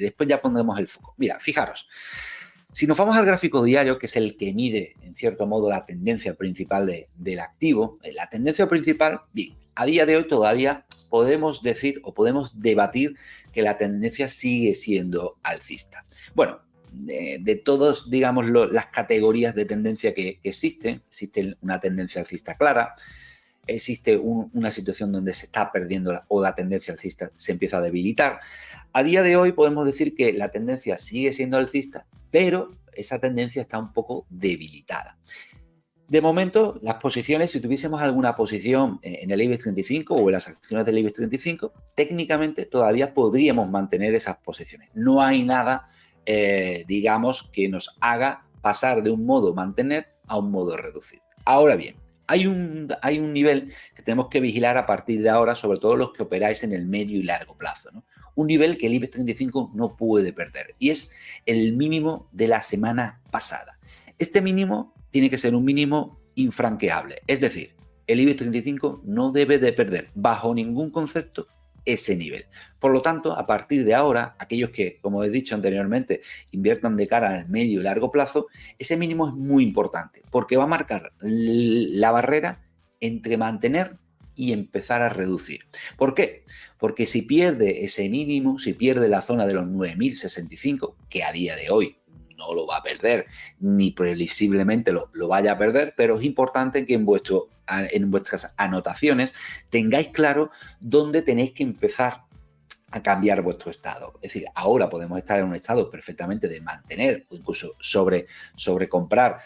y después ya pondremos el foco. Mira, fijaros, si nos vamos al gráfico diario, que es el que mide, en cierto modo, la tendencia principal del activo, la tendencia principal, bien, a día de hoy todavía podemos decir o podemos debatir que la tendencia sigue siendo alcista. Bueno, de todas, digamos, las categorías de tendencia que existe una tendencia alcista clara, existe una situación donde se está perdiendo o la tendencia alcista se empieza a debilitar. A día de hoy podemos decir que la tendencia sigue siendo alcista, pero esa tendencia está un poco debilitada. De momento, las posiciones, si tuviésemos alguna posición en el IBEX 35 o en las acciones del IBEX 35, técnicamente todavía podríamos mantener esas posiciones. No hay nada, digamos, que nos haga pasar de un modo mantener a un modo reducir. Ahora bien, hay un nivel que tenemos que vigilar a partir de ahora, sobre todo los que operáis en el medio y largo plazo, ¿no? Un nivel que el IBEX 35 no puede perder y es el mínimo de la semana pasada. Este mínimo tiene que ser un mínimo infranqueable, es decir, el IBEX 35 no debe de perder bajo ningún concepto ese nivel. Por lo tanto, a partir de ahora, aquellos que, como he dicho anteriormente, inviertan de cara al medio y largo plazo, ese mínimo es muy importante porque va a marcar la barrera entre mantener y empezar a reducir. ¿Por qué? Porque si pierde ese mínimo, si pierde la zona de los 9.065, que a día de hoy no lo va a perder, ni previsiblemente lo vaya a perder, pero es importante que en vuestras anotaciones tengáis claro dónde tenéis que empezar a cambiar vuestro estado. Es decir, ahora podemos estar en un estado perfectamente de mantener o incluso sobrecomprar,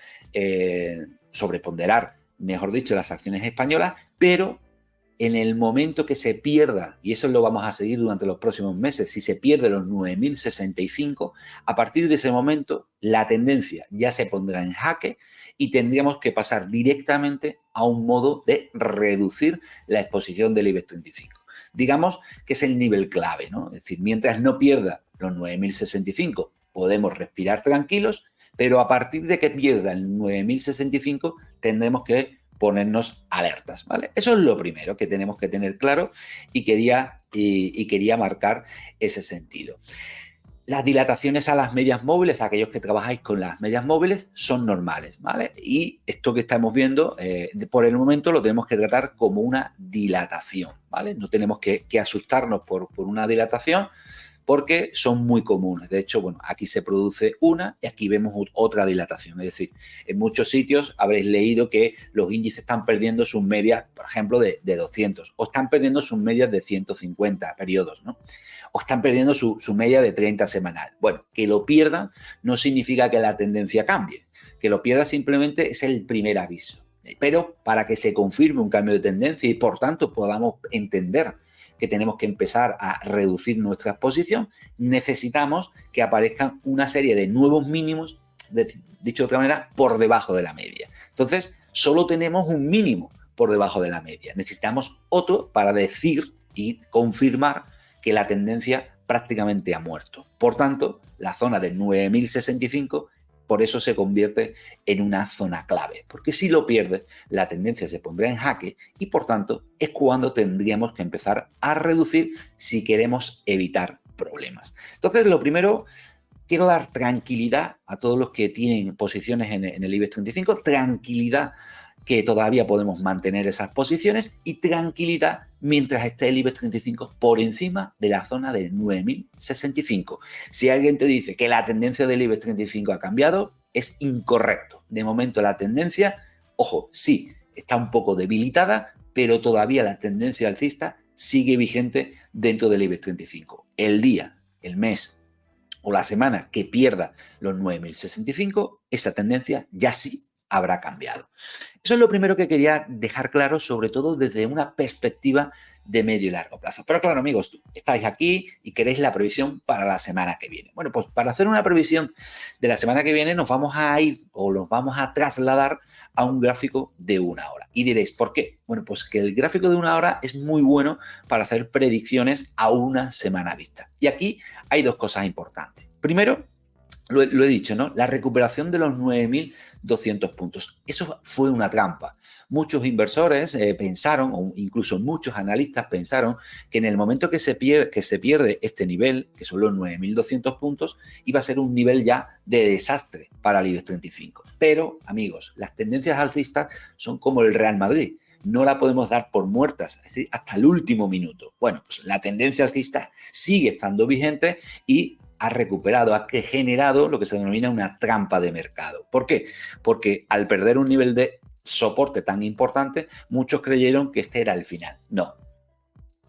sobreponderar, mejor dicho, las acciones españolas, pero en el momento que se pierda, y eso lo vamos a seguir durante los próximos meses, si se pierde los 9.065, a partir de ese momento la tendencia ya se pondrá en jaque y tendríamos que pasar directamente a un modo de reducir la exposición del IBEX 35. Digamos que es el nivel clave, ¿no? Es decir, mientras no pierda los 9.065, podemos respirar tranquilos, pero a partir de que pierda el 9.065 tendremos que ponernos alertas, ¿vale? Eso es lo primero que tenemos que tener claro y quería marcar ese sentido. Las dilataciones a las medias móviles, aquellos que trabajáis con las medias móviles, son normales, ¿vale? Y esto que estamos viendo, por el momento lo tenemos que tratar como una dilatación, ¿vale? No tenemos que asustarnos por una dilatación, porque son muy comunes. De hecho, bueno, aquí se produce una y aquí vemos otra dilatación. Es decir, en muchos sitios habréis leído que los índices están perdiendo sus medias, por ejemplo, de 200, o están perdiendo sus medias de 150 periodos, ¿no? O están perdiendo su media de 30 semanal. Bueno, que lo pierdan no significa que la tendencia cambie. Que lo pierda simplemente es el primer aviso. Pero para que se confirme un cambio de tendencia y, por tanto, podamos entender que tenemos que empezar a reducir nuestra exposición, necesitamos que aparezcan una serie de nuevos mínimos, dicho de otra manera, por debajo de la media. Entonces, solo tenemos un mínimo por debajo de la media. Necesitamos otro para decir y confirmar que la tendencia prácticamente ha muerto. Por tanto, la zona de 9.065 por eso se convierte en una zona clave, porque si lo pierde, la tendencia se pondrá en jaque y, por tanto, es cuando tendríamos que empezar a reducir si queremos evitar problemas. Entonces, lo primero, quiero dar tranquilidad a todos los que tienen posiciones en el IBEX 35, tranquilidad que todavía podemos mantener esas posiciones y tranquilidad mientras esté el IBEX 35 por encima de la zona del 9.065. Si alguien te dice que la tendencia del IBEX 35 ha cambiado, es incorrecto. De momento la tendencia, ojo, sí, está un poco debilitada, pero todavía la tendencia alcista sigue vigente dentro del IBEX 35. El día, el mes o la semana que pierda los 9.065, esa tendencia ya sí habrá cambiado. Eso es lo primero que quería dejar claro, sobre todo desde una perspectiva de medio y largo plazo. Pero claro, amigos, estáis aquí y queréis la previsión para la semana que viene. Bueno, pues para hacer una previsión de la semana que viene nos vamos a ir o nos vamos a trasladar a un gráfico de 1 hora. Y diréis, ¿por qué? Bueno, pues que el gráfico de 1 hora es muy bueno para hacer predicciones a una semana vista. Y aquí hay dos cosas importantes. Primero, lo he dicho, ¿no? La recuperación de los 9.200 puntos. Eso fue una trampa. Muchos inversores pensaron, o incluso muchos analistas pensaron, que en el momento que se pierde este nivel, que son los 9.200 puntos, iba a ser un nivel ya de desastre para el IBEX 35. Pero, amigos, las tendencias alcistas son como el Real Madrid. No la podemos dar por muertas, es decir, hasta el último minuto. Bueno, pues la tendencia alcista sigue estando vigente y ha recuperado, ha generado lo que se denomina una trampa de mercado. ¿Por qué? Porque al perder un nivel de soporte tan importante, muchos creyeron que este era el final. No,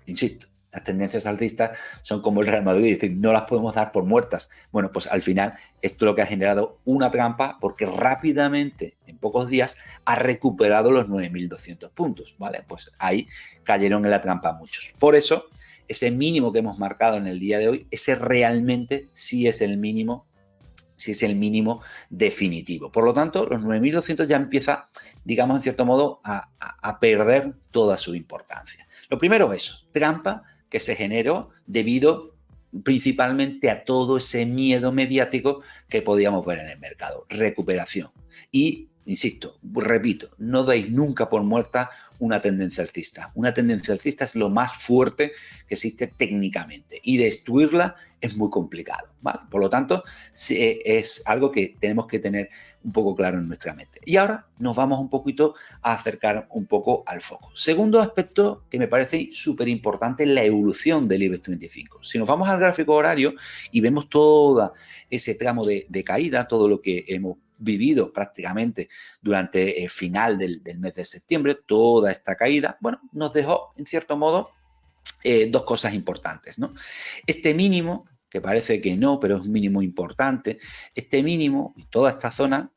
insisto, las tendencias alcistas son como el Real Madrid, es decir, no las podemos dar por muertas. Bueno, pues al final esto es lo que ha generado una trampa porque rápidamente, en pocos días, ha recuperado los 9.200 puntos, ¿vale? Pues ahí cayeron en la trampa muchos. Por eso, ese mínimo que hemos marcado en el día de hoy, ese realmente sí es el mínimo, si es el mínimo definitivo. Por lo tanto, los 9.200 ya empieza, digamos, en cierto modo, a perder toda su importancia. Lo primero es eso, trampa que se generó debido principalmente a todo ese miedo mediático que podíamos ver en el mercado. Recuperación. Y, insisto, repito, no deis nunca por muerta una tendencia alcista. Una tendencia alcista es lo más fuerte que existe técnicamente y destruirla es muy complicado, ¿vale? Por lo tanto, es algo que tenemos que tener un poco claro en nuestra mente. Y ahora nos vamos un poquito a acercar un poco al foco. Segundo aspecto que me parece súper importante, la evolución del IBEX 35. Si nos vamos al gráfico horario y vemos todo ese tramo de caída, todo lo que hemos vivido prácticamente durante el final del mes de septiembre, toda esta caída, bueno, nos dejó, en cierto modo, dos cosas importantes, ¿no? Este mínimo, que parece que no, pero es un mínimo importante, este mínimo y toda esta zona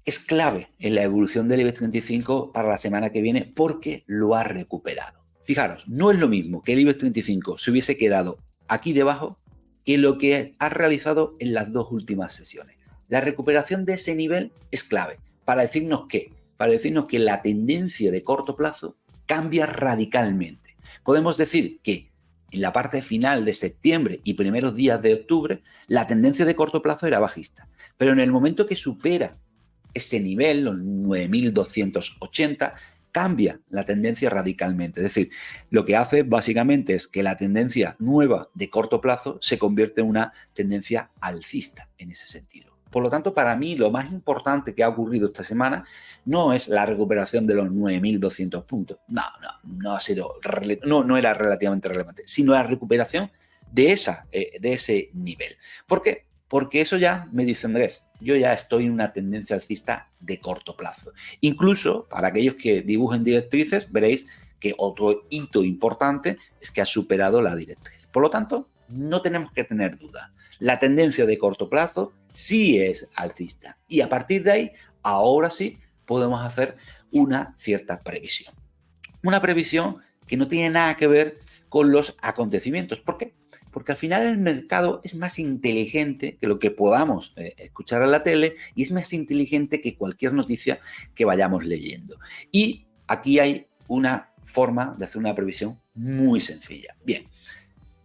es clave en la evolución del IBEX 35 para la semana que viene porque lo ha recuperado. Fijaros, no es lo mismo que el IBEX 35 se hubiese quedado aquí debajo que lo que ha realizado en las dos últimas sesiones. La recuperación de ese nivel es clave para decirnos que la tendencia de corto plazo cambia radicalmente. Podemos decir que en la parte final de septiembre y primeros días de octubre, la tendencia de corto plazo era bajista. Pero en el momento que supera ese nivel, los 9.280, cambia la tendencia radicalmente. Es decir, lo que hace básicamente es que la tendencia nueva de corto plazo se convierte en una tendencia alcista en ese sentido. Por lo tanto, para mí lo más importante que ha ocurrido esta semana no es la recuperación de los 9.200 puntos. No era relativamente relevante, sino la recuperación de ese nivel. ¿Por qué? Porque eso ya me dice Andrés, yo ya estoy en una tendencia alcista de corto plazo. Incluso para aquellos que dibujen directrices, veréis que otro hito importante es que ha superado la directriz. Por lo tanto, no tenemos que tener duda. La tendencia de corto plazo sí es alcista. Y a partir de ahí, ahora sí, podemos hacer una cierta previsión. Una previsión que no tiene nada que ver con los acontecimientos. ¿Por qué? Porque al final el mercado es más inteligente que lo que podamos escuchar en la tele y es más inteligente que cualquier noticia que vayamos leyendo. Y aquí hay una forma de hacer una previsión muy sencilla. Bien,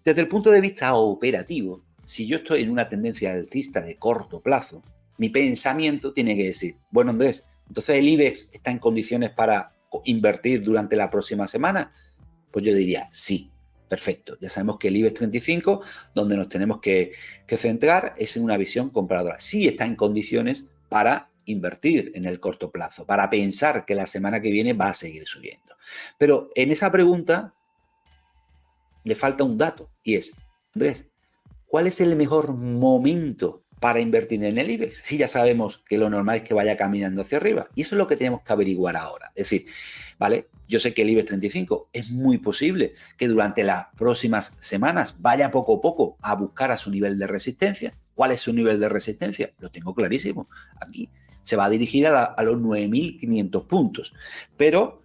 desde el punto de vista operativo, si yo estoy en una tendencia alcista de corto plazo, mi pensamiento tiene que decir, bueno, Andrés, entonces el IBEX está en condiciones para invertir durante la próxima semana. Pues yo diría, sí. Perfecto, ya sabemos que el IBEX 35, donde nos tenemos que centrar, es en una visión compradora. Sí está en condiciones para invertir en el corto plazo, para pensar que la semana que viene va a seguir subiendo. Pero en esa pregunta le falta un dato y es, Andrés, ¿cuál es el mejor momento para invertir en el IBEX? Si ya sabemos que lo normal es que vaya caminando hacia arriba. Y eso es lo que tenemos que averiguar ahora. Es decir, ¿vale? Yo sé que el IBEX 35 es muy posible que durante las próximas semanas vaya poco a poco a buscar a su nivel de resistencia. ¿Cuál es su nivel de resistencia? Lo tengo clarísimo. Aquí se va a dirigir a los 9.500 puntos. Pero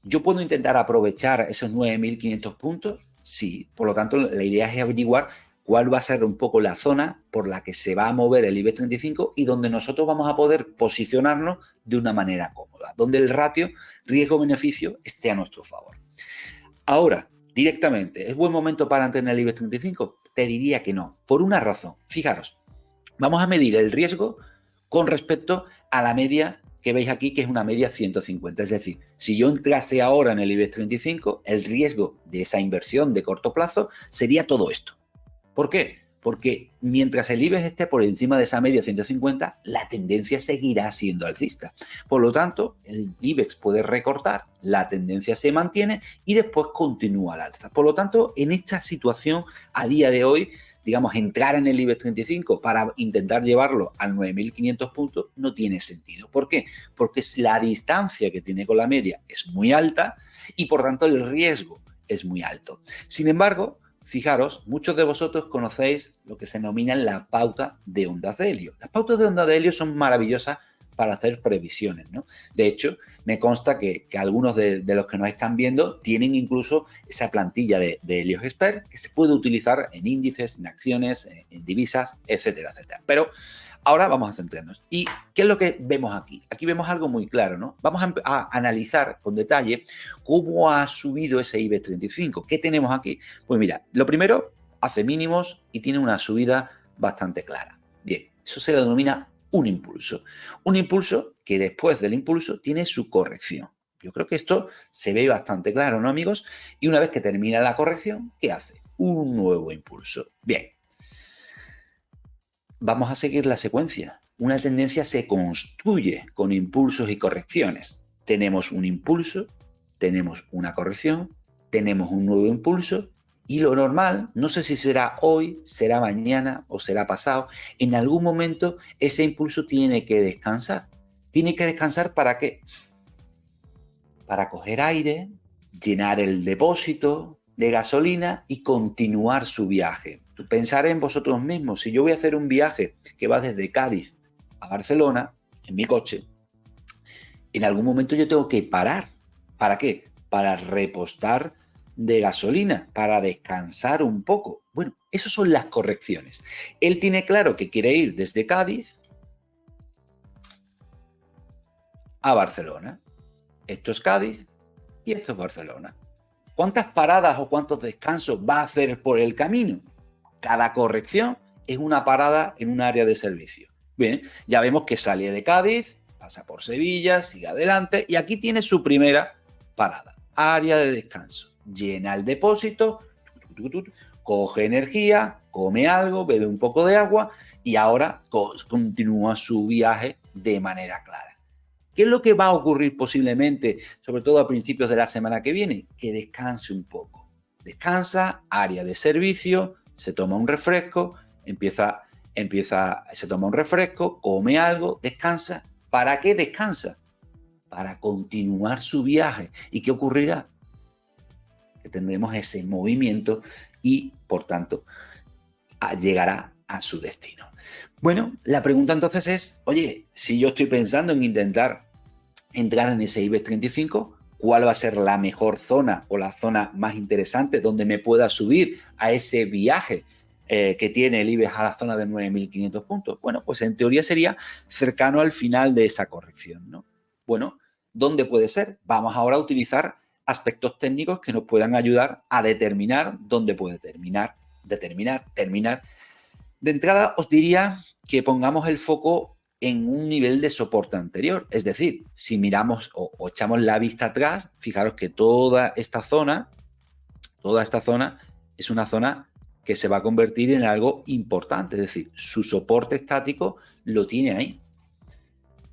¿yo puedo intentar aprovechar esos 9.500 puntos? Sí. Por lo tanto, la idea es averiguar cuál va a ser un poco la zona por la que se va a mover el IBEX 35 y donde nosotros vamos a poder posicionarnos de una manera cómoda, donde el ratio riesgo-beneficio esté a nuestro favor. Ahora, directamente, ¿es buen momento para entrar en el IBEX 35? te diría que no, por una razón. Fijaros, vamos a medir el riesgo con respecto a la media que veis aquí, que es una media 150. Es decir, si yo entrase ahora en el IBEX 35, el riesgo de esa inversión de corto plazo sería todo esto. ¿Por qué? Porque mientras el IBEX esté por encima de esa media 150, la tendencia seguirá siendo alcista. Por lo tanto, el IBEX puede recortar, la tendencia se mantiene y después continúa al alza. Por lo tanto, en esta situación, a día de hoy, digamos, entrar en el IBEX 35 para intentar llevarlo a 9.500 puntos no tiene sentido. ¿Por qué? Porque la distancia que tiene con la media es muy alta y, por tanto, el riesgo es muy alto. Sin embargo, fijaros, muchos de vosotros conocéis lo que se denomina la pauta de ondas de helio. Las pautas de ondas de helio son maravillosas para hacer previsiones, ¿no? De hecho, me consta que algunos de los que nos están viendo tienen incluso esa plantilla de Helios Expert que se puede utilizar en índices, en acciones, en divisas, etcétera, etcétera. Pero ahora vamos a centrarnos. ¿Y qué es lo que vemos aquí? Aquí vemos algo muy claro, ¿no? Vamos a analizar con detalle cómo ha subido ese IBEX 35. ¿Qué tenemos aquí? Pues mira, lo primero, hace mínimos y tiene una subida bastante clara. Bien, eso se le denomina un impulso. Un impulso que después del impulso tiene su corrección. Yo creo que esto se ve bastante claro, ¿no, amigos? Y una vez que termina la corrección, ¿qué hace? Un nuevo impulso. Bien. Vamos a seguir la secuencia. Una tendencia se construye con impulsos y correcciones. Tenemos un impulso, tenemos una corrección, tenemos un nuevo impulso y lo normal, no sé si será hoy, será mañana o será pasado, en algún momento ese impulso tiene que descansar. ¿Tiene que descansar para qué? Para coger aire, llenar el depósito de gasolina y continuar su viaje. Pensar en vosotros mismos. Si yo voy a hacer un viaje que va desde Cádiz a Barcelona, en mi coche, en algún momento yo tengo que parar. ¿Para qué? Para repostar de gasolina, para descansar un poco. Bueno, esas son las correcciones. Él tiene claro que quiere ir desde Cádiz a Barcelona. Esto es Cádiz y esto es Barcelona. ¿Cuántas paradas o cuántos descansos va a hacer por el camino? Cada corrección es una parada en un área de servicio. Bien, ya vemos que sale de Cádiz, pasa por Sevilla, sigue adelante y aquí tiene su primera parada. Área de descanso. Llena el depósito, coge energía, come algo, bebe un poco de agua y ahora continúa su viaje de manera clara. ¿Qué es lo que va a ocurrir posiblemente, sobre todo a principios de la semana que viene? Que descanse un poco. Descansa, área de servicio, se toma un refresco, se toma un refresco, come algo, descansa. ¿Para qué descansa? Para continuar su viaje. ¿Y qué ocurrirá? Que tendremos ese movimiento y, por tanto, llegará a su destino. Bueno, la pregunta entonces es, oye, si yo estoy pensando en intentar entrar en ese IBEX 35, ¿cuál va a ser la mejor zona o la zona más interesante donde me pueda subir a ese viaje que tiene el IBEX a la zona de 9.500 puntos? Bueno, pues en teoría sería cercano al final de esa corrección, ¿no? Bueno, ¿dónde puede ser? Vamos ahora a utilizar aspectos técnicos que nos puedan ayudar a determinar dónde puede terminar. De entrada, os diría que pongamos el foco en un nivel de soporte anterior. Es decir, si miramos o echamos la vista atrás, fijaros que toda esta zona es una zona que se va a convertir en algo importante. Es decir, su soporte estático lo tiene ahí.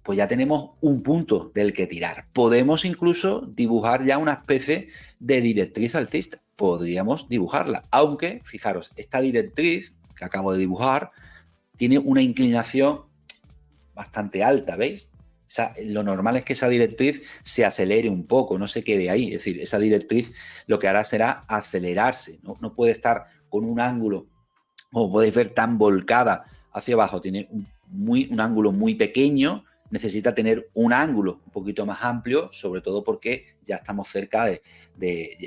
Pues ya tenemos un punto del que tirar. Podemos incluso dibujar ya una especie de directriz alcista. Podríamos dibujarla. Aunque, fijaros, esta directriz que acabo de dibujar tiene una inclinación bastante alta, ¿veis? Lo normal es que esa directriz se acelere un poco, no se quede ahí. Es decir, esa directriz lo que hará será acelerarse. No puede estar con un ángulo, como podéis ver, tan volcada hacia abajo. Tiene un ángulo muy pequeño, necesita tener un ángulo un poquito más amplio, sobre todo porque ya estamos cerca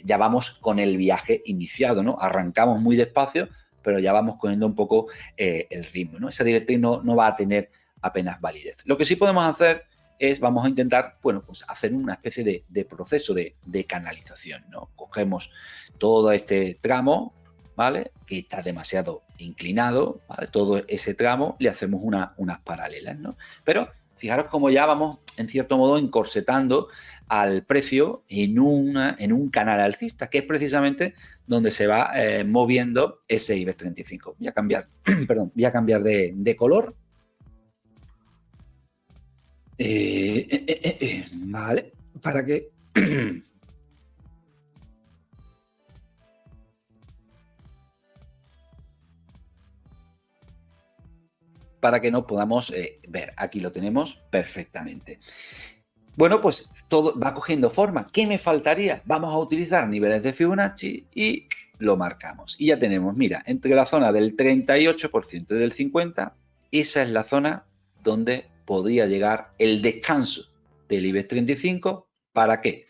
ya vamos con el viaje iniciado, ¿no? Arrancamos muy despacio, pero ya vamos cogiendo un poco el ritmo, ¿no? Esa directriz no va a tener apenas validez. Lo que sí podemos hacer es, vamos a intentar, bueno, pues hacer una especie de proceso de canalización, ¿no? Cogemos todo este tramo, ¿vale? Que está demasiado inclinado, ¿vale? Todo ese tramo le hacemos unas paralelas, ¿no? Pero fijaros cómo ya vamos, en cierto modo, encorsetando al precio en un canal alcista, que es precisamente donde se va moviendo ese IBEX 35. Voy a cambiar, perdón, voy a cambiar de color. Vale, para que para que nos podamos ver. Aquí lo tenemos perfectamente. Bueno, pues todo va cogiendo forma. ¿Qué me faltaría? Vamos a utilizar niveles de Fibonacci y lo marcamos. Y ya tenemos, mira, entre la zona del 38% y del 50%, esa es la zona donde podría llegar el descanso del IBEX 35. ¿Para qué?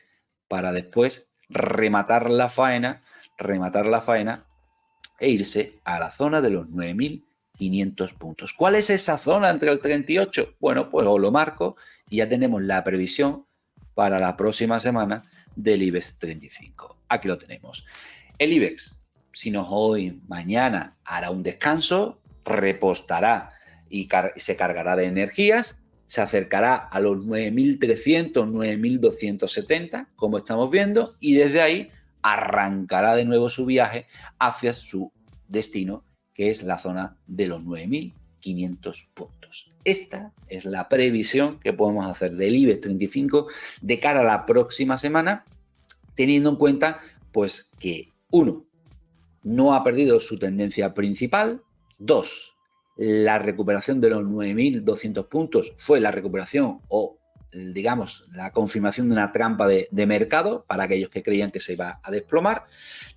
Para después rematar la faena e irse a la zona de los 9.500 puntos. ¿Cuál es esa zona entre el 38? Bueno, pues os lo marco y ya tenemos la previsión para la próxima semana del IBEX 35. Aquí lo tenemos. El IBEX, si no hoy, mañana, hará un descanso, repostará y se cargará de energías, se acercará a los 9.300, 9.270, como estamos viendo, y desde ahí arrancará de nuevo su viaje hacia su destino, que es la zona de los 9.500 puntos. Esta es la previsión que podemos hacer del IBEX 35 de cara a la próxima semana, teniendo en cuenta pues que 1. no ha perdido su tendencia principal. 2. La recuperación de los 9.200 puntos fue la recuperación o, digamos, la confirmación de una trampa de mercado para aquellos que creían que se iba a desplomar.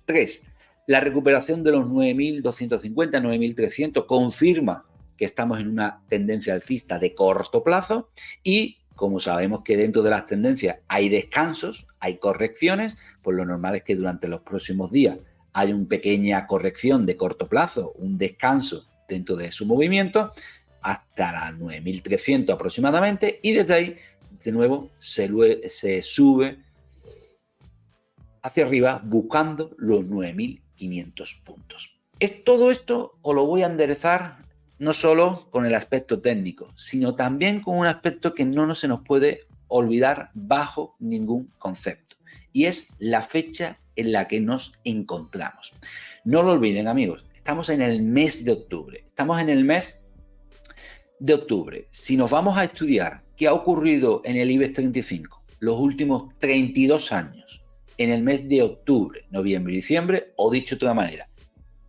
3. La recuperación de los 9.250, 9.300 confirma que estamos en una tendencia alcista de corto plazo y, como sabemos que dentro de las tendencias hay descansos, hay correcciones, pues lo normal es que durante los próximos días haya una pequeña corrección de corto plazo, un descanso dentro de su movimiento hasta las 9.300 aproximadamente y desde ahí de nuevo se sube hacia arriba buscando los 9.500 puntos. Todo esto os lo voy a enderezar no solo con el aspecto técnico, sino también con un aspecto que no se nos puede olvidar bajo ningún concepto, y es la fecha en la que nos encontramos. No lo olviden, amigos, estamos en el mes de octubre. Si nos vamos a estudiar qué ha ocurrido en el IBEX 35 los últimos 32 años, en el mes de octubre, noviembre y diciembre, o dicho de otra manera,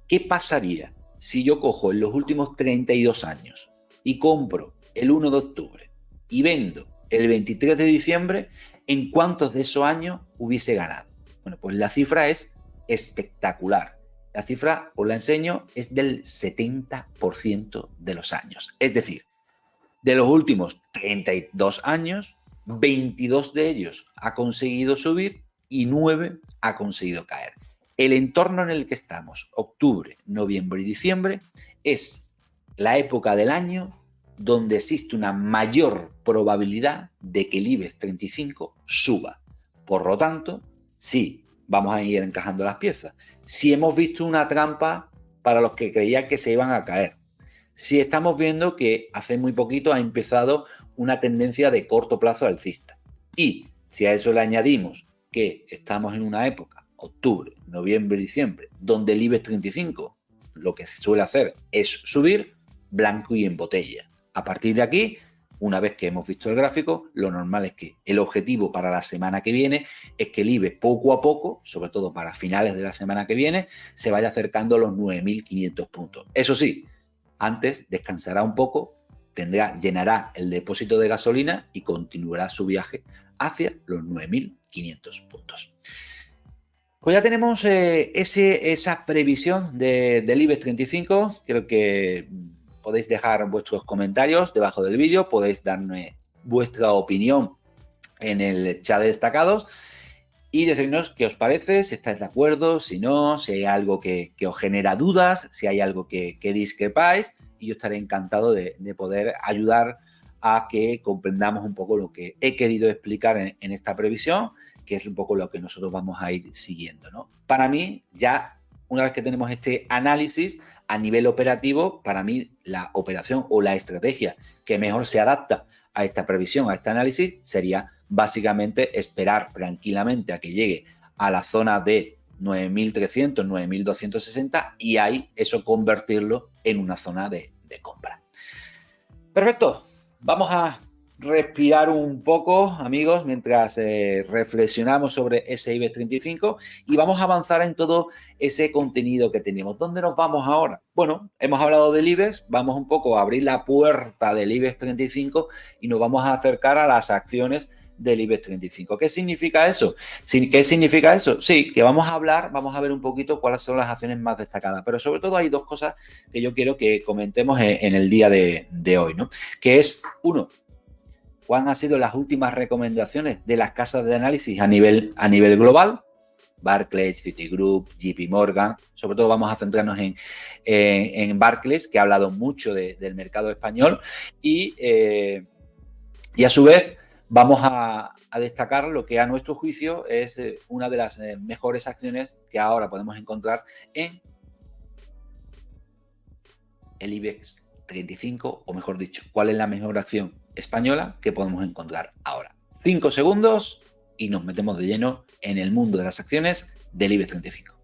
¿qué pasaría si yo cojo en los últimos 32 años y compro el 1 de octubre y vendo el 23 de diciembre? ¿En cuántos de esos años hubiese ganado? Bueno, pues la cifra es espectacular. La cifra, os la enseño, es del 70% de los años. Es decir, de los últimos 32 años, 22 de ellos ha conseguido subir y 9 ha conseguido caer. El entorno en el que estamos, octubre, noviembre y diciembre, es la época del año donde existe una mayor probabilidad de que el IBEX 35 suba. Por lo tanto, sí, vamos a ir encajando las piezas. Si hemos visto una trampa para los que creían que se iban a caer. Si estamos viendo que hace muy poquito ha empezado una tendencia de corto plazo alcista. Y si a eso le añadimos que estamos en una época, octubre, noviembre, diciembre, donde el IBEX 35 lo que se suele hacer es subir, blanco y en botella. A partir de aquí, una vez que hemos visto el gráfico, lo normal es que el objetivo para la semana que viene es que el IBEX poco a poco, sobre todo para finales de la semana que viene, se vaya acercando a los 9.500 puntos. Eso sí, antes descansará un poco, llenará el depósito de gasolina y continuará su viaje hacia los 9.500 puntos. Pues ya tenemos esa previsión del IBEX 35. Creo que podéis dejar vuestros comentarios debajo del vídeo, podéis darme vuestra opinión en el chat de destacados y decirnos qué os parece, si estáis de acuerdo, si no, si hay algo que os genera dudas, si hay algo que discrepáis, y yo estaré encantado de poder ayudar a que comprendamos un poco lo que he querido explicar en esta previsión, que es un poco lo que nosotros vamos a ir siguiendo, ¿no? Para mí, ya una vez que tenemos este análisis a nivel operativo, para mí la operación o la estrategia que mejor se adapta a esta previsión, a este análisis, sería básicamente esperar tranquilamente a que llegue a la zona de 9.300, 9.260 y ahí eso convertirlo en una zona de compra. Perfecto. Vamos a respirar un poco, amigos, mientras reflexionamos sobre ese IBEX 35 y vamos a avanzar en todo ese contenido que tenemos. ¿Dónde nos vamos ahora? Bueno, hemos hablado del IBEX, vamos un poco a abrir la puerta del IBEX 35 y nos vamos a acercar a las acciones del IBEX 35. ¿Qué significa eso? ¿Qué significa eso? Sí, que vamos a ver un poquito cuáles son las acciones más destacadas, pero sobre todo hay dos cosas que yo quiero que comentemos en el día de hoy, ¿no? Que es, uno, ¿cuáles han sido las últimas recomendaciones de las casas de análisis a nivel global? Barclays, Citigroup, JP Morgan. Sobre todo vamos a centrarnos en Barclays, que ha hablado mucho del mercado español y a su vez vamos a destacar lo que a nuestro juicio es una de las mejores acciones que ahora podemos encontrar en el IBEX 35, o mejor dicho, cuál es la mejor acción española que podemos encontrar ahora. 5 segundos y nos metemos de lleno en el mundo de las acciones del IBEX 35.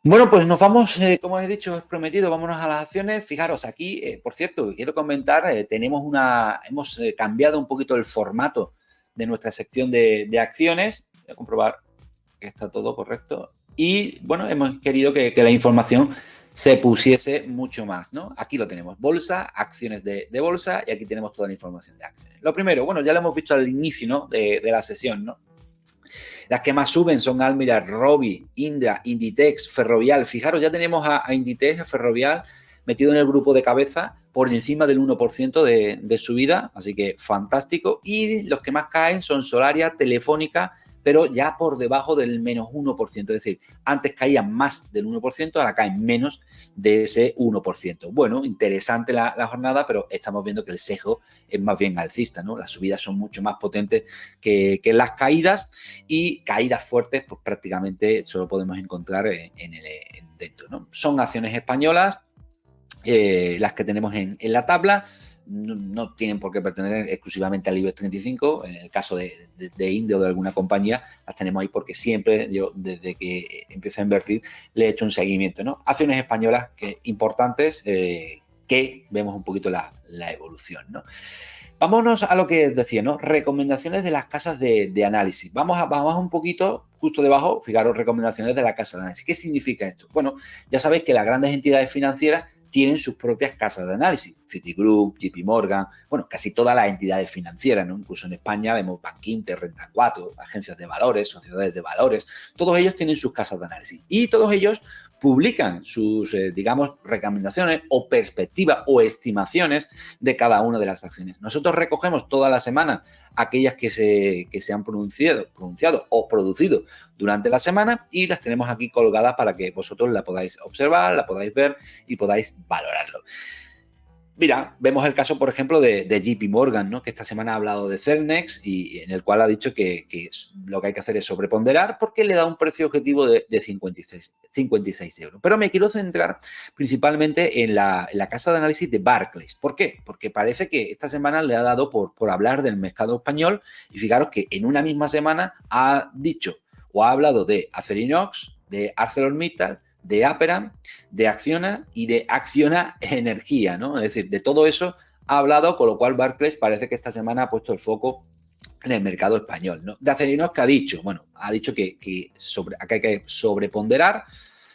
Bueno, pues nos vamos, como he dicho, es prometido, vámonos a las acciones. Fijaros, aquí, por cierto, quiero comentar, hemos cambiado un poquito el formato de nuestra sección de acciones. Voy a comprobar que está todo correcto. Y, bueno, hemos querido que la información se pusiese mucho más, ¿no? Aquí lo tenemos, bolsa, acciones de bolsa, y aquí tenemos toda la información de acciones. Lo primero, bueno, ya lo hemos visto al inicio, ¿no? de la sesión, ¿no? Las que más suben son Almira, Robi, Indra, Inditex, Ferrovial. Fijaros, ya tenemos a Inditex, a Ferrovial, metido en el grupo de cabeza por encima del 1% de subida, así que fantástico. Y los que más caen son Solaria, Telefónica, pero ya por debajo del menos 1%. Es decir, antes caían más del 1%, ahora caen menos de ese 1%. Bueno, interesante la jornada, pero estamos viendo que el sesgo es más bien alcista, ¿no? Las subidas son mucho más potentes que las caídas, y caídas fuertes pues prácticamente solo podemos encontrar dentro, ¿no? Son acciones españolas las que tenemos en la tabla. No tienen por qué pertenecer exclusivamente al IBEX 35. En el caso de Indra o de alguna compañía, las tenemos ahí porque siempre yo, desde que empiezo a invertir, le he hecho un seguimiento, ¿no? Acciones españolas importantes que vemos un poquito la evolución, ¿no? Vámonos a lo que decía, ¿no? Recomendaciones de las casas de análisis. Vamos un poquito justo debajo, fijaros, recomendaciones de la casa de análisis. ¿Qué significa esto? Bueno, ya sabéis que las grandes entidades financieras tienen sus propias casas de análisis. Citigroup, JP Morgan, bueno, casi todas las entidades financieras, ¿no? Incluso en España vemos Bankinter, Renta 4, agencias de valores, sociedades de valores. Todos ellos tienen sus casas de análisis y todos ellos publican sus, digamos, recomendaciones o perspectivas o estimaciones de cada una de las acciones. Nosotros recogemos toda la semana aquellas que se han pronunciado o producido durante la semana y las tenemos aquí colgadas para que vosotros la podáis observar, la podáis ver y podáis valorarlo. Mira, vemos el caso, por ejemplo, de JP Morgan, ¿no? Que esta semana ha hablado de Celnex y en el cual ha dicho que lo que hay que hacer es sobreponderar porque le da un precio objetivo de 56 euros. Pero me quiero centrar principalmente en la casa de análisis de Barclays. ¿Por qué? Porque parece que esta semana le ha dado por hablar del mercado español y fijaros que en una misma semana ha dicho o ha hablado de Acerinox, de ArcelorMittal, de Aperam, de Acciona y de Acciona Energía, ¿no? Es decir, de todo eso ha hablado, con lo cual Barclays parece que esta semana ha puesto el foco en el mercado español, ¿no? De Acerinox, ¿qué ha dicho? Bueno, ha dicho que hay que sobreponderar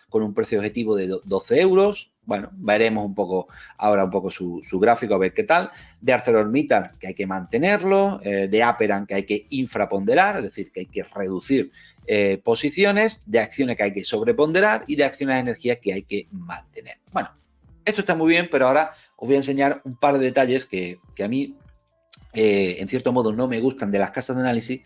con un precio objetivo de 12 euros. Bueno, veremos un poco ahora su gráfico a ver qué tal. De ArcelorMittal, que hay que mantenerlo. De Aperam, que hay que infraponderar, es decir, que hay que reducir posiciones. De acciones que hay que sobreponderar y de acciones de energía que hay que mantener. Bueno, esto está muy bien, pero ahora os voy a enseñar un par de detalles que a mí en cierto modo, no me gustan de las casas de análisis,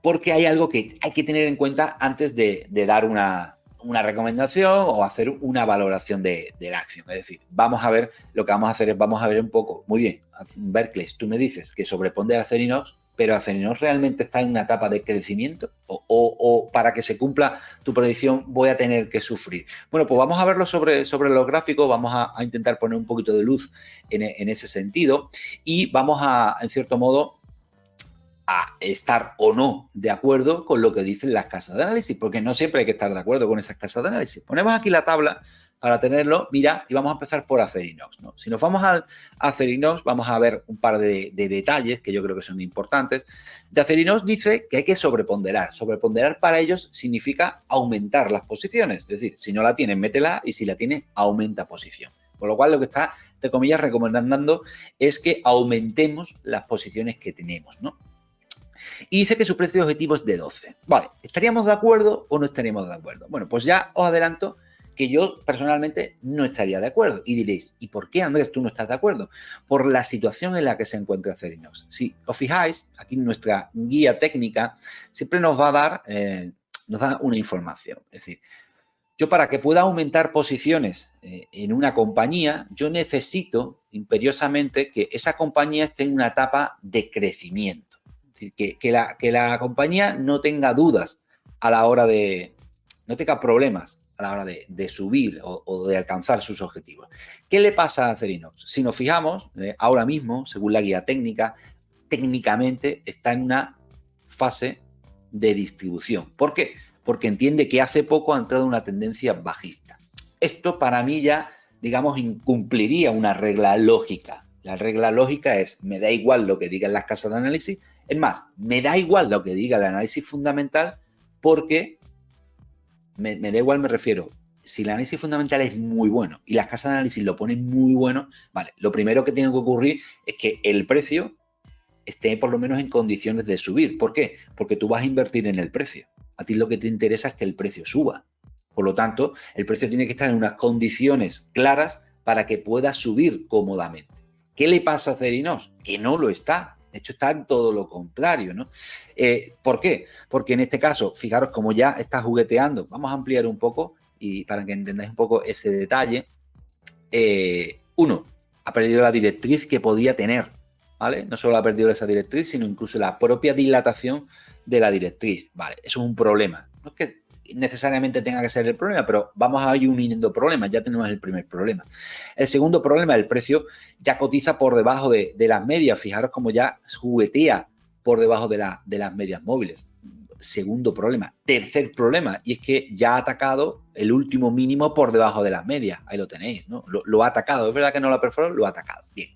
porque hay algo que hay que tener en cuenta antes de dar una recomendación o hacer una valoración de la acción. Es decir, vamos a ver, lo que vamos a hacer es, vamos a ver un poco, muy bien, Berkeley, tú me dices que sobrepondera Acerinox, pero Acerinox realmente está en una etapa de crecimiento o para que se cumpla tu predicción voy a tener que sufrir. Bueno, pues vamos a verlo sobre los gráficos, vamos a intentar poner un poquito de luz en ese sentido y vamos a, en cierto modo, a estar o no de acuerdo con lo que dicen las casas de análisis, porque no siempre hay que estar de acuerdo con esas casas de análisis. Ponemos aquí la tabla para tenerlo, mira, y vamos a empezar por Acerinox, ¿no? Si nos vamos a Acerinox, vamos a ver un par de detalles que yo creo que son importantes. De Acerinox dice que hay que sobreponderar. Sobreponderar para ellos significa aumentar las posiciones, es decir, si no la tienes, métela, y si la tienes, aumenta posición. Con lo cual, lo que está, entre comillas, recomendando es que aumentemos las posiciones que tenemos, ¿no? Y dice que su precio objetivo es de 12. Vale, ¿estaríamos de acuerdo o no estaríamos de acuerdo? Bueno, pues ya os adelanto que yo personalmente no estaría de acuerdo. Y diréis, ¿y por qué, Andrés, tú no estás de acuerdo? Por la situación en la que se encuentra Acerinox. Si os fijáis, aquí nuestra guía técnica siempre nos va a dar, nos da una información. Es decir, yo para que pueda aumentar posiciones en una compañía, yo necesito imperiosamente que esa compañía esté en una etapa de crecimiento. Es decir, que la compañía no tenga dudas a la hora de, no tenga problemas a la hora de subir o de alcanzar sus objetivos. ¿Qué le pasa a Acerinox? Si nos fijamos, ahora mismo, según la guía técnica, técnicamente está en una fase de distribución. ¿Por qué? Porque entiende que hace poco ha entrado una tendencia bajista. Esto para mí ya, digamos, incumpliría una regla lógica. La regla lógica es, me da igual lo que digan las casas de análisis, es más, me da igual lo que diga el análisis fundamental porque me da igual, me refiero, si el análisis fundamental es muy bueno y las casas de análisis lo ponen muy bueno, vale, lo primero que tiene que ocurrir es que el precio esté por lo menos en condiciones de subir. ¿Por qué? Porque tú vas a invertir en el precio. A ti lo que te interesa es que el precio suba. Por lo tanto, el precio tiene que estar en unas condiciones claras para que pueda subir cómodamente. ¿Qué le pasa a Acerinox? Que no lo está. De hecho, está en todo lo contrario, ¿no? ¿Por qué? Porque en este caso, fijaros como ya está jugueteando. Vamos a ampliar un poco y para que entendáis un poco ese detalle. Uno, ha perdido la directriz que podía tener, ¿vale? No solo ha perdido esa directriz, sino incluso la propia dilatación de la directriz, ¿vale? Eso es un problema. No es que necesariamente tenga que ser el problema, pero vamos a ir uniendo problemas. Ya tenemos el primer problema. El segundo problema, el precio ya cotiza por debajo de las medias. Fijaros cómo ya juguetea por debajo de las medias móviles. Segundo problema. Tercer problema, y es que ya ha atacado el último mínimo por debajo de las medias. Ahí lo tenéis, ¿no? Lo ha atacado. Es verdad que no lo ha perforado, lo ha atacado. Bien.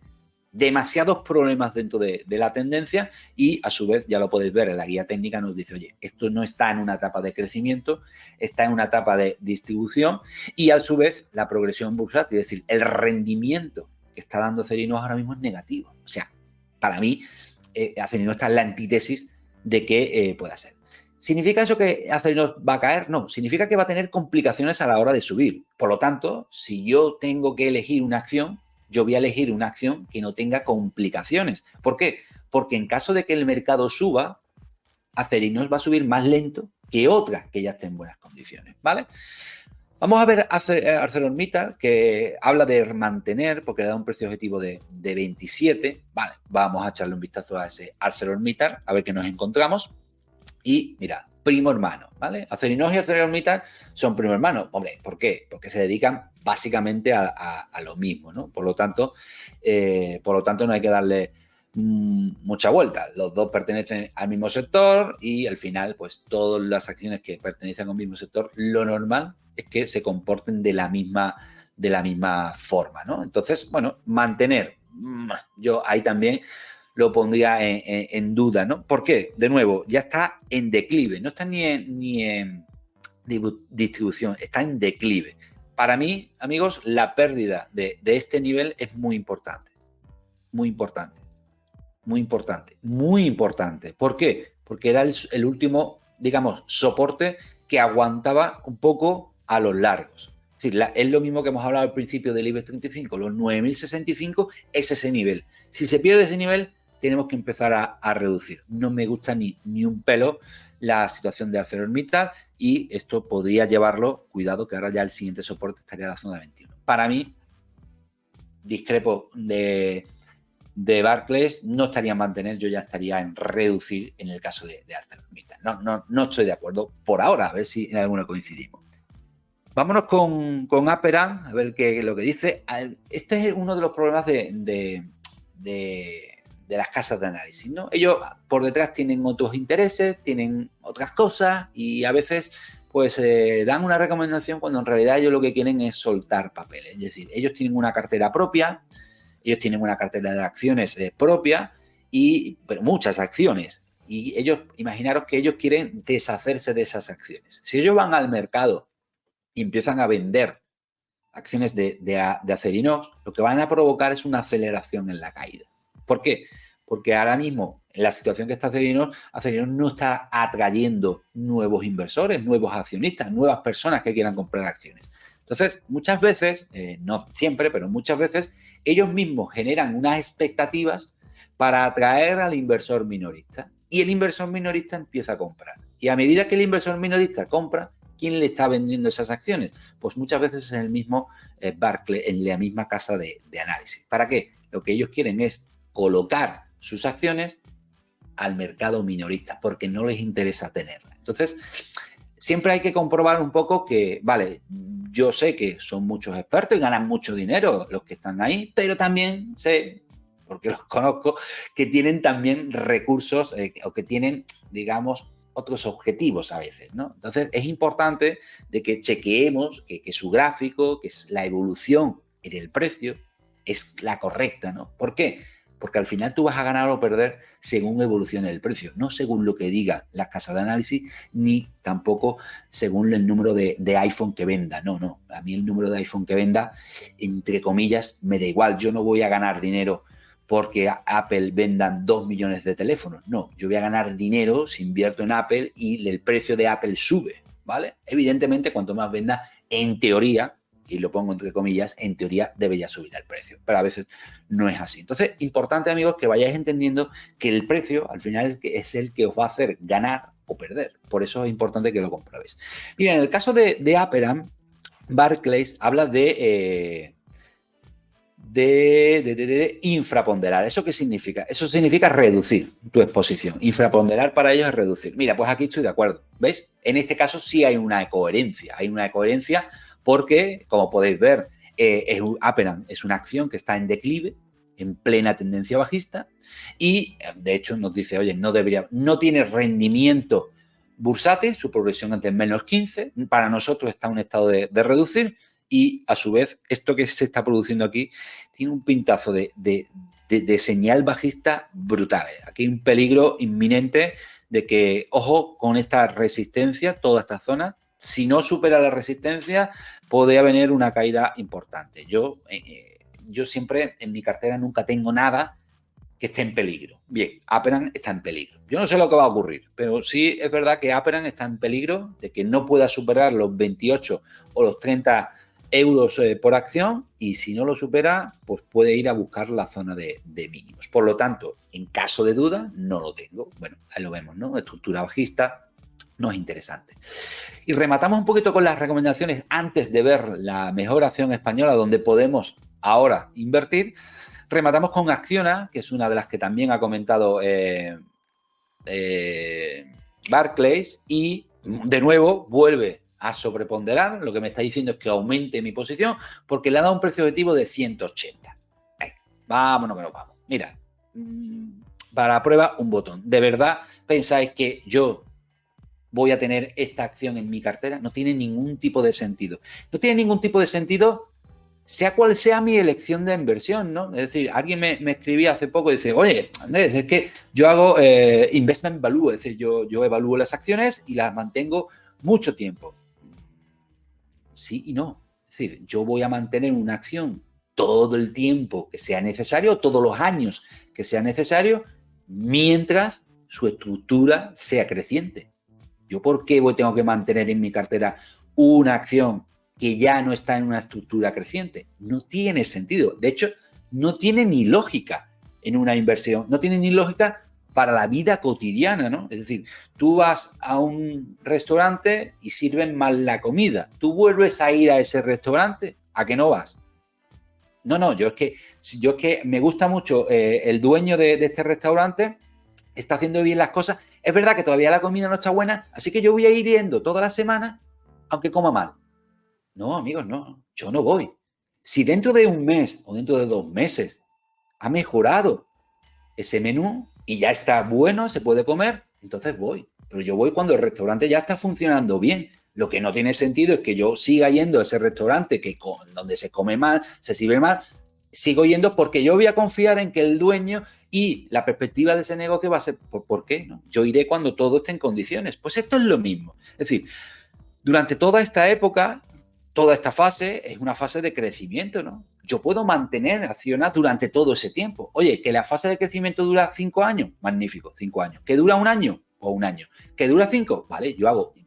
Demasiados problemas dentro de la tendencia y a su vez, ya lo podéis ver en la guía técnica, nos dice, oye, esto no está en una etapa de crecimiento, está en una etapa de distribución y a su vez la progresión bursátil, es decir, el rendimiento que está dando Acerinox ahora mismo es negativo. O sea, para mí, Acerinox está en la antítesis de que pueda ser. ¿Significa eso que Acerinox va a caer? No, significa que va a tener complicaciones a la hora de subir. Por lo tanto, si yo tengo que elegir una acción, yo voy a elegir una acción que no tenga complicaciones. ¿Por qué? Porque en caso de que el mercado suba, Acerinox va a subir más lento que otra que ya esté en buenas condiciones, ¿vale? Vamos a ver ArcelorMittal, que habla de mantener, porque le da un precio objetivo de 27. Vale, vamos a echarle un vistazo a ese ArcelorMittal, a ver qué nos encontramos. Y mira, primo hermano, ¿vale? Acerinox y ArcelorMittal son primo hermano. Hombre, ¿por qué? Porque se dedican básicamente a lo mismo, ¿no? Por lo tanto, no hay que darle mucha vuelta. Los dos pertenecen al mismo sector y al final, pues todas las acciones que pertenecen al mismo sector, lo normal es que se comporten de la misma forma, ¿no? Entonces, bueno, mantener. Yo ahí también lo pondría en duda, ¿no? ¿Por qué? De nuevo, ya está en declive, no está ni en distribución, está en declive. Para mí, amigos, la pérdida de este nivel es muy importante, muy importante, muy importante, muy importante. ¿Por qué? Porque era el último, digamos, soporte que aguantaba un poco a los largos. Es decir, es lo mismo que hemos hablado al principio del IBEX 35, los 9.065 es ese nivel. Si se pierde ese nivel, tenemos que empezar a reducir. No me gusta ni un pelo la situación de ArcelorMittal y esto podría llevarlo, cuidado que ahora ya el siguiente soporte estaría en la zona 21. Para mí, discrepo de Barclays, no estaría en mantener, yo ya estaría en reducir en el caso de ArcelorMittal. No estoy de acuerdo por ahora, a ver si en alguna coincidimos. Vámonos con Aperam, a ver qué es lo que dice. Este es uno de los problemas de las casas de análisis, ¿no? Ellos por detrás tienen otros intereses, tienen otras cosas y a veces pues dan una recomendación cuando en realidad ellos lo que quieren es soltar papeles. Es decir, ellos tienen una cartera propia, ellos tienen una cartera de acciones propia, pero muchas acciones. Y ellos, imaginaros que ellos quieren deshacerse de esas acciones. Si ellos van al mercado y empiezan a vender acciones de Acerinox, lo que van a provocar es una aceleración en la caída. ¿Por qué? Porque ahora mismo, en la situación que está Acerinox no está atrayendo nuevos inversores, nuevos accionistas, nuevas personas que quieran comprar acciones. Entonces, muchas veces, no siempre, pero muchas veces, ellos mismos generan unas expectativas para atraer al inversor minorista. Y el inversor minorista empieza a comprar. Y a medida que el inversor minorista compra, ¿quién le está vendiendo esas acciones? Pues muchas veces es el mismo Barclays, en la misma casa de análisis. ¿Para qué? Lo que ellos quieren es colocar sus acciones al mercado minorista porque no les interesa tenerla. Entonces, siempre hay que comprobar un poco que, vale, yo sé que son muchos expertos y ganan mucho dinero los que están ahí, pero también sé, porque los conozco, que tienen también recursos o que tienen, digamos, otros objetivos a veces, ¿no? Entonces, es importante de que chequeemos que su gráfico, que es la evolución en el precio, es la correcta, ¿no? ¿Por qué? Porque al final tú vas a ganar o perder según evolucione el precio, no según lo que diga las casas de análisis, ni tampoco según el número de iPhone que venda. No. A mí el número de iPhone que venda, entre comillas, me da igual. Yo no voy a ganar dinero porque Apple vendan 2 millones de teléfonos. No, yo voy a ganar dinero si invierto en Apple y el precio de Apple sube, ¿vale? Evidentemente, cuanto más venda, en teoría, y lo pongo entre comillas, en teoría debería subir el precio, pero a veces no es así. Entonces, importante, amigos, que vayáis entendiendo que el precio, al final, es el que os va a hacer ganar o perder. Por eso es importante que lo comprobéis. Mira, en el caso de Aperam, Barclays habla de infraponderar. ¿Eso qué significa? Eso significa reducir tu exposición. Infraponderar para ellos es reducir. Mira, pues aquí estoy de acuerdo. ¿Ves? En este caso sí hay una coherencia. Hay una coherencia porque, como podéis ver, Aperam es una acción que está en declive, en plena tendencia bajista y, de hecho, nos dice, oye, no tiene rendimiento bursátil, su progresión es de menos 15. Para nosotros está en un estado de reducir. Y, a su vez, esto que se está produciendo aquí tiene un pintazo de señal bajista brutal. Aquí hay un peligro inminente de que, ojo, con esta resistencia, toda esta zona, si no supera la resistencia, podría venir una caída importante. Yo siempre, en mi cartera, nunca tengo nada que esté en peligro. Bien, Aperam está en peligro. Yo no sé lo que va a ocurrir, pero sí es verdad que Aperam está en peligro de que no pueda superar los 28 o los 30 euros por acción y si no lo supera, pues puede ir a buscar la zona de mínimos. Por lo tanto, en caso de duda, no lo tengo. Bueno, ahí lo vemos, ¿no? Estructura bajista no es interesante. Y rematamos un poquito con las recomendaciones antes de ver la mejor acción española donde podemos ahora invertir. Rematamos con Acciona, que es una de las que también ha comentado Barclays y de nuevo vuelve a sobreponderar. Lo que me está diciendo es que aumente mi posición porque le ha dado un precio objetivo de 180. Vámonos que nos vamos. Mira, para prueba un botón. ¿De verdad pensáis que yo voy a tener esta acción en mi cartera? No tiene ningún tipo de sentido. No tiene ningún tipo de sentido sea cual sea mi elección de inversión, ¿no? Es decir, alguien me escribía hace poco y dice, oye, Andrés, es que yo hago investment value, es decir, yo evalúo las acciones y las mantengo mucho tiempo. Sí y no. Es decir, yo voy a mantener una acción todo el tiempo que sea necesario, todos los años que sea necesario, mientras su estructura sea creciente. ¿Yo por qué tengo que mantener en mi cartera una acción que ya no está en una estructura creciente. No tiene sentido. De hecho, no tiene ni lógica en una inversión. No tiene ni lógica para la vida cotidiana, ¿no? Es decir, tú vas a un restaurante y sirven mal la comida. ¿Tú vuelves a ir a ese restaurante? ¿A qué no vas? No, yo es que me gusta mucho el dueño de este restaurante, está haciendo bien las cosas. Es verdad que todavía la comida no está buena, así que yo voy a ir yendo toda la semana, aunque coma mal. No, amigos, no, yo no voy. Si dentro de un mes o dentro de 2 meses ha mejorado ese menú y ya está bueno, se puede comer, entonces voy. Pero yo voy cuando el restaurante ya está funcionando bien. Lo que no tiene sentido es que yo siga yendo a ese restaurante donde se come mal, se sirve mal, sigo yendo porque yo voy a confiar en que el dueño y la perspectiva de ese negocio va a ser, ¿por qué? ¿No? Yo iré cuando todo esté en condiciones. Pues esto es lo mismo. Es decir, durante toda esta época, toda esta fase es una fase de crecimiento, ¿no? Yo puedo mantener acciones durante todo ese tiempo. Oye, que la fase de crecimiento dura 5 años, magnífico, 5 años. ¿Que dura un año? O un año. ¿Que dura 5? Vale,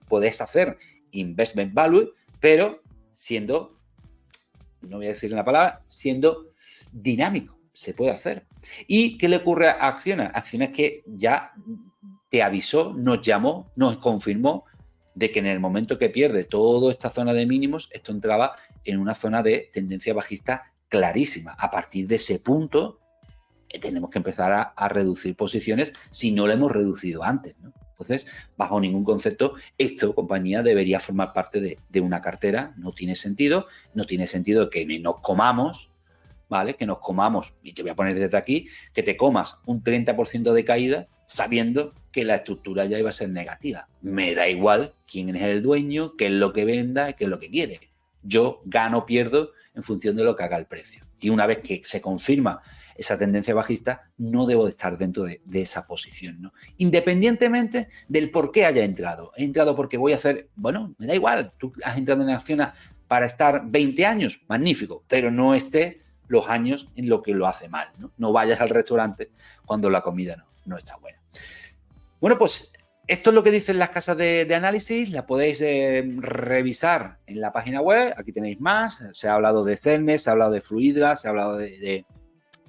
podés hacer investment value, pero siendo, no voy a decir la palabra, siendo dinámico. Se puede hacer. ¿Y qué le ocurre a Acciones? Acciones que ya te avisó, nos llamó, nos confirmó de que en el momento que pierde toda esta zona de mínimos, esto entraba en una zona de tendencia bajista clarísima. A partir de ese punto, tenemos que empezar a reducir posiciones si no lo hemos reducido antes, ¿no? Entonces, bajo ningún concepto, esto, compañía, debería formar parte de una cartera. No tiene sentido que nos comamos, ¿vale? Que nos comamos, y te voy a poner desde aquí, que te comas un 30% de caída sabiendo que la estructura ya iba a ser negativa. Me da igual quién es el dueño, qué es lo que venda, qué es lo que quiere. Yo gano o pierdo en función de lo que haga el precio. Y una vez que se confirma esa tendencia bajista, no debo de estar dentro de esa posición, ¿no? Independientemente del por qué haya entrado. He entrado porque voy a hacer, bueno, me da igual. Tú has entrado en acciones para estar 20 años, magnífico, pero no esté los años en lo que lo hace mal, ¿no? No vayas al restaurante cuando la comida no está buena. Bueno, pues esto es lo que dicen las casas de análisis, la podéis revisar en la página web, aquí tenéis más, se ha hablado de Cernes, se ha hablado de Fluidra, se ha hablado de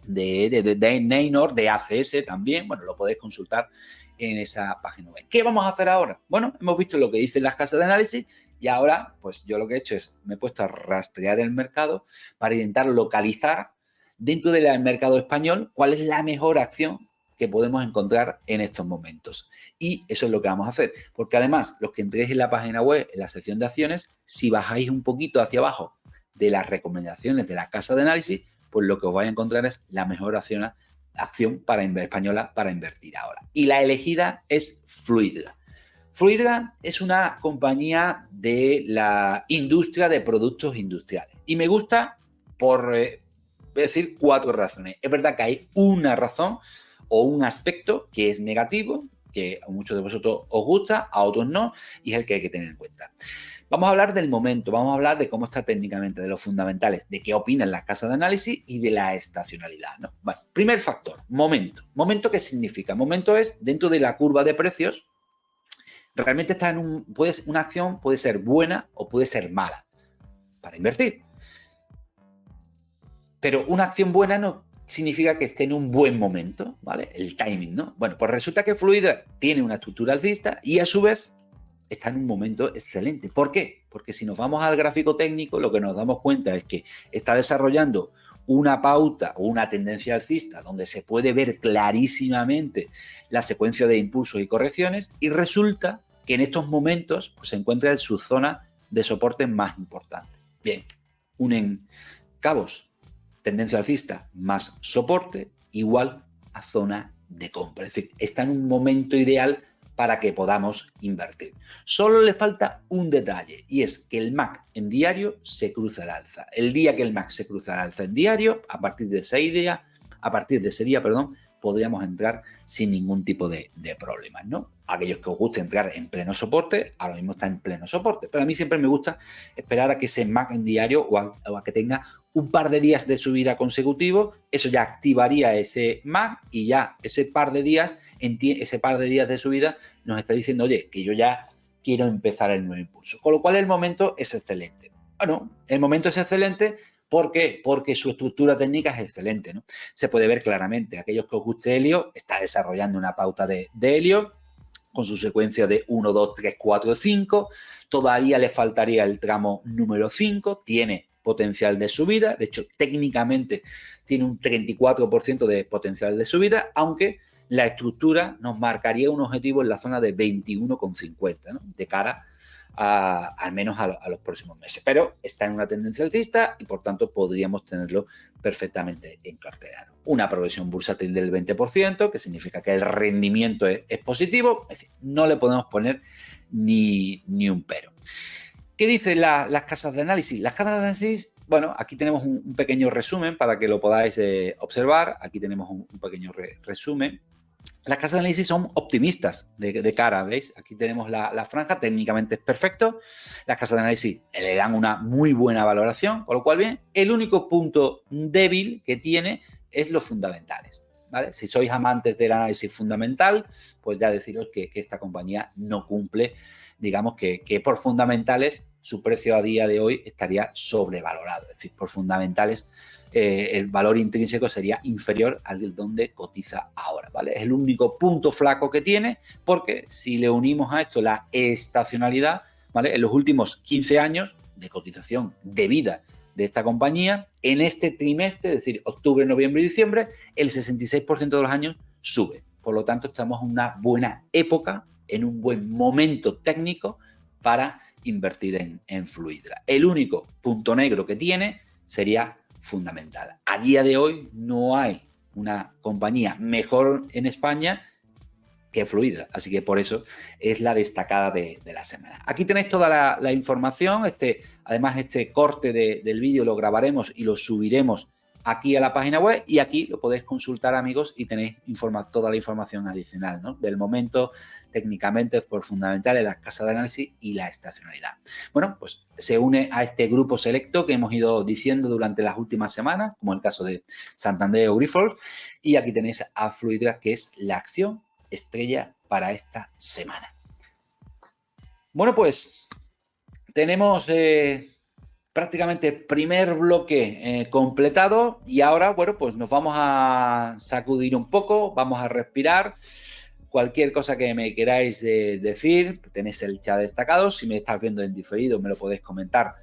Neynor, de ACS también, bueno, lo podéis consultar en esa página web. ¿Qué vamos a hacer ahora? Bueno, hemos visto lo que dicen las casas de análisis y ahora, pues yo lo que he hecho es, me he puesto a rastrear el mercado para intentar localizar dentro del mercado español cuál es la mejor acción que podemos encontrar en estos momentos. Y eso es lo que vamos a hacer, porque además, los que entréis en la página web, en la sección de acciones, si bajáis un poquito hacia abajo de las recomendaciones de la casa de análisis, pues lo que os vais a encontrar es la mejor acción española para invertir ahora. Y la elegida es Fluidra. Fluidra es una compañía de la industria de productos industriales. Y me gusta por decir 4 razones. Es verdad que hay una razón o un aspecto que es negativo, que a muchos de vosotros os gusta, a otros no, y es el que hay que tener en cuenta. Vamos a hablar del momento, vamos a hablar de cómo está técnicamente, de los fundamentales, de qué opinan las casas de análisis y de la estacionalidad, ¿no? Bueno, primer factor, momento. ¿Momento qué significa? Momento es dentro de la curva de precios, realmente está en una acción puede ser buena o puede ser mala para invertir. Pero una acción buena no significa que esté en un buen momento, ¿vale? El timing, ¿no? Bueno, pues resulta que Fluidra tiene una estructura alcista y a su vez está en un momento excelente. ¿Por qué? Porque si nos vamos al gráfico técnico, lo que nos damos cuenta es que está desarrollando una pauta o una tendencia alcista donde se puede ver clarísimamente la secuencia de impulsos y correcciones y resulta que en estos momentos pues, se encuentra en su zona de soporte más importante. Bien, unen cabos, tendencia alcista más soporte igual a zona de compra. Es decir, está en un momento ideal para que podamos invertir. Solo le falta un detalle y es que el MAC en diario se cruza al alza. El día que el MAC se cruza al alza en diario, a partir de ese día, podríamos entrar sin ningún tipo de problemas, ¿no? Aquellos que os guste entrar en pleno soporte, ahora mismo está en pleno soporte, pero a mí siempre me gusta esperar a que ese MAC en diario o a que tenga un par de días de subida consecutivo, eso ya activaría ese MAC y ya ese par de días de subida nos está diciendo, oye, que yo ya quiero empezar el nuevo impulso. Con lo cual el momento es excelente. Bueno, el momento es excelente. ¿Por qué? Porque su estructura técnica es excelente, ¿no? Se puede ver claramente. Aquellos que os guste Helio, está desarrollando una pauta de Helio con su secuencia de 1, 2, 3, 4, 5. Todavía le faltaría el tramo número 5. Tiene potencial de subida. De hecho, técnicamente tiene un 34% de potencial de subida, aunque la estructura nos marcaría un objetivo en la zona de 21,50, ¿no? De cara al menos a los próximos meses. Pero está en una tendencia alcista y, por tanto, podríamos tenerlo perfectamente en cartera, ¿no? Una progresión bursátil del 20%, que significa que el rendimiento es positivo. Es decir, no le podemos poner ni un pero. ¿Qué dicen las casas de análisis? Las casas de análisis, bueno, aquí tenemos un pequeño resumen para que lo podáis observar. Aquí tenemos un pequeño resumen. Las casas de análisis son optimistas de cara, ¿veis? Aquí tenemos la franja, técnicamente es perfecto. Las casas de análisis le dan una muy buena valoración, con lo cual, bien, el único punto débil que tiene es los fundamentales, ¿vale? Si sois amantes del análisis fundamental, pues ya deciros que esta compañía no cumple, digamos que por fundamentales su precio a día de hoy estaría sobrevalorado. Es decir, por fundamentales el valor intrínseco sería inferior al donde cotiza ahora, ¿vale? Es el único punto flaco que tiene, porque si le unimos a esto la estacionalidad, ¿vale? En los últimos 15 años de cotización debida de esta compañía, en este trimestre, es decir, octubre, noviembre y diciembre, el 66% de los años sube. Por lo tanto, estamos en una buena época, en un buen momento técnico para invertir en Fluidra. El único punto negro que tiene sería fundamental. A día de hoy no hay una compañía mejor en España que Fluidra, así que por eso es la destacada de la semana. Aquí tenéis toda la información. Además, este corte del vídeo lo grabaremos y lo subiremos aquí a la página web, y aquí lo podéis consultar, amigos, y tenéis toda la información adicional, ¿no? Del momento, técnicamente, por fundamental en las casas de análisis y la estacionalidad. Bueno, pues se une a este grupo selecto que hemos ido diciendo durante las últimas semanas, como el caso de Santander o Grifols, y aquí tenéis a Fluidra, que es la acción estrella para esta semana. Bueno, pues tenemos prácticamente primer bloque completado, y ahora, bueno, pues nos vamos a sacudir un poco, vamos a respirar. Cualquier cosa que me queráis decir, tenéis el chat destacado. Si me estás viendo en diferido, me lo podéis comentar